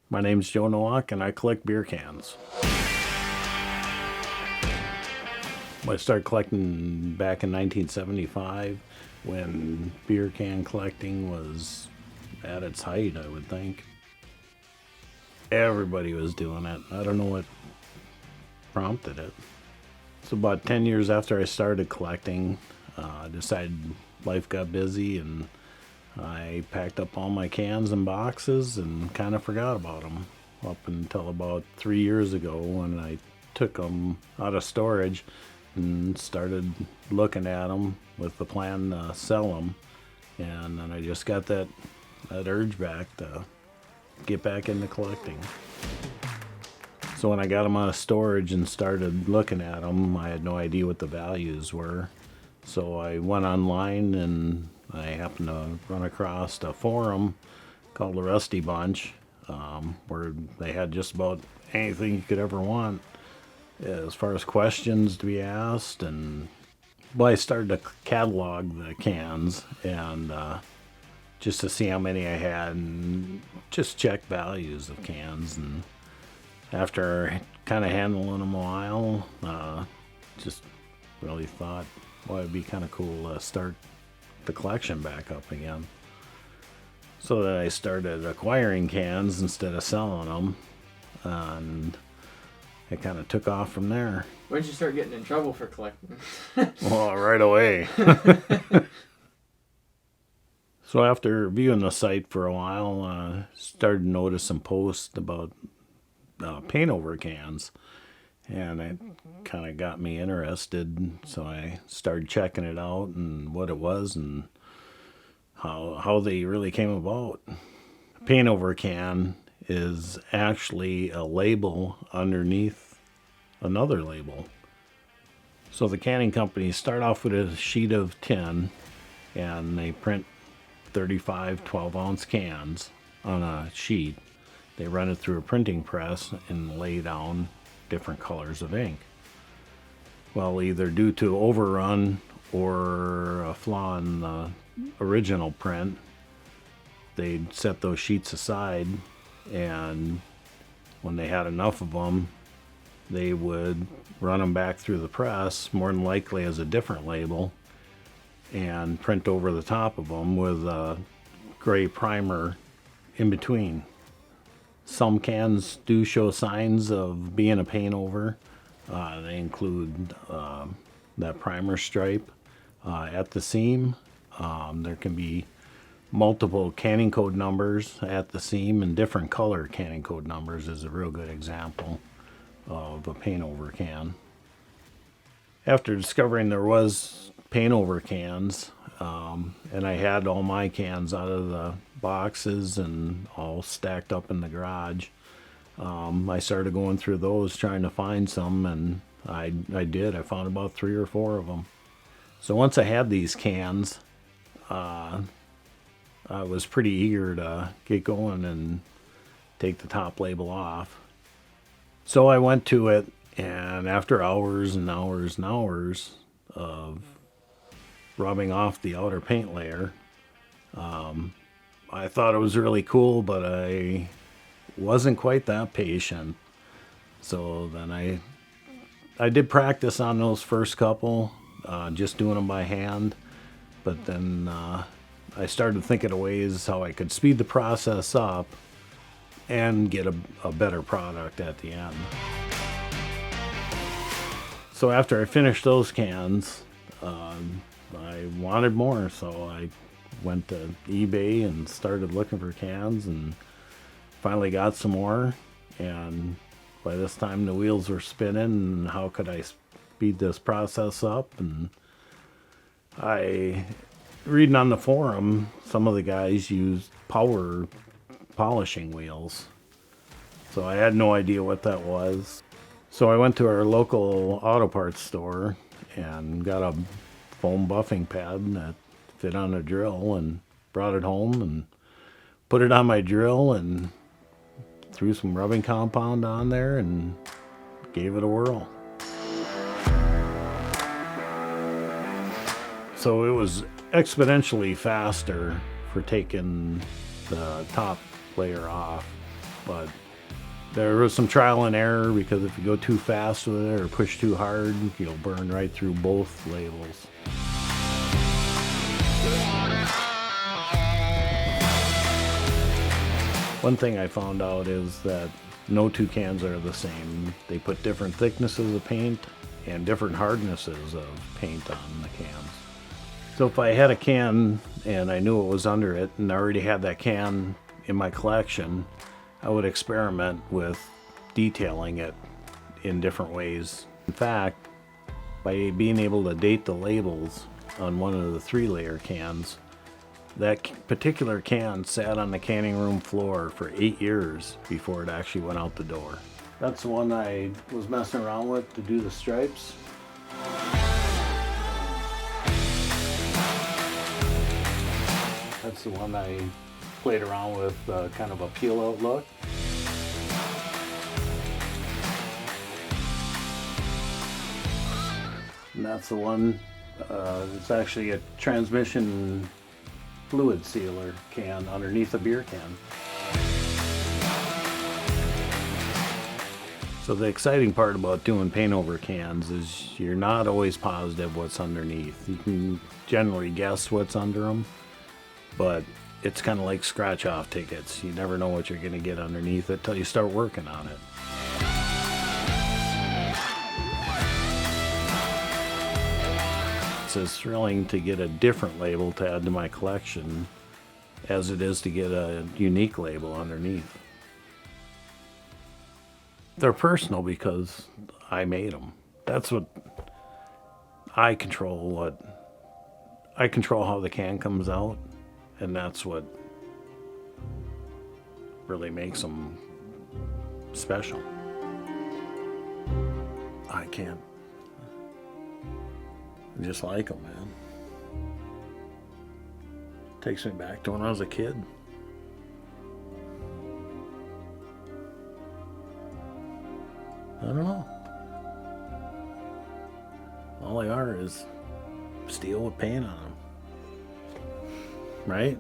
My name's Joe Nowak, and I collect beer cans. I started collecting back in 1975 when beer can collecting was at its height, I would think. Everybody was doing it. I don't know what prompted it. So about 10 years after I started collecting, I decided life got busy and I packed up all my cans and boxes and kind of forgot about them up until about 3 years ago when I took them out of storage and started looking at them with the plan to sell them. And then I just got that urge back to get back into collecting. So when I got them out of storage and started looking at them, I had no idea what the values were. So I went online and I happened to run across a forum called the Rusty Bunch, where they had just about anything you could ever want as far as questions to be asked. And well, I started to catalog the cans and just to see how many I had and just check values of cans. And after kind of handling them a while, just really thought, well, it'd be kind of cool to start the collection back up again. So then I started acquiring cans instead of selling them, and it kind of took off from there. When did you start getting in trouble for collecting? Well, right away. So after viewing the site for a while, started to notice some posts about paint over cans, and it kind of got me interested. So I started checking it out and what it was and how they really came about. Paint over can is actually a label underneath another label. So the canning companies start off with a sheet of tin and they print 35 12-ounce cans on a sheet. They run it through a printing press and lay down different colors of ink. Well, either due to overrun or a flaw in the original print, they'd set those sheets aside, and when they had enough of them, they would run them back through the press, more than likely as a different label, and print over the top of them with a gray primer in between. Some cans do show signs of being a paint over. They include that primer stripe at the seam. There can be multiple canning code numbers at the seam, and different color canning code numbers is a real good example of a paint over can. After discovering there was paint over cans, and I had all my cans out of the boxes and all stacked up in the garage, I started going through those trying to find some, and I did. I found about 3 or 4 of them. So once I had these cans, I was pretty eager to get going and take the top label off. So I went to it, and after hours and hours and hours of rubbing off the outer paint layer, I thought it was really cool, but I wasn't quite that patient. So then I did practice on those first couple, just doing them by hand. But then I started thinking of ways how I could speed the process up and get a better product at the end. So after I finished those cans, I wanted more, so I went to eBay and started looking for cans and finally got some more. And by this time the wheels were spinning, and how could I speed this process up? And reading on the forum, some of the guys used power polishing wheels. So I had no idea what that was. So I went to our local auto parts store and got a foam buffing pad that fit on a drill and brought it home and put it on my drill and threw some rubbing compound on there and gave it a whirl. So it was exponentially faster for taking the top layer off But there was some trial and error, because if you go too fast with it or push too hard, you'll burn right through both labels. One thing I found out is that no two cans are the same. They put different thicknesses of paint and different hardnesses of paint on the cans. So if I had a can and I knew it was under it and I already had that can in my collection, I would experiment with detailing it in different ways. In fact, by being able to date the labels on one of the 3-layer cans, that particular can sat on the canning room floor for 8 years before it actually went out the door. That's the one I was messing around with to do the stripes. That's the one I played around with, kind of a peel out look. And that's the one, it's actually a transmission fluid sealer can underneath a beer can. So the exciting part about doing paint over cans is you're not always positive what's underneath. You can generally guess what's under them, but it's kind of like scratch off tickets. You never know what you're going to get underneath it till you start working on it. It's as thrilling to get a different label to add to my collection as it is to get a unique label underneath. They're personal because I made them. That's what I control. I control how the can comes out, and that's what really makes them special. I can't. I just like them, man. Takes me back to when I was a kid. I don't know. All they are is steel with paint on them. Right?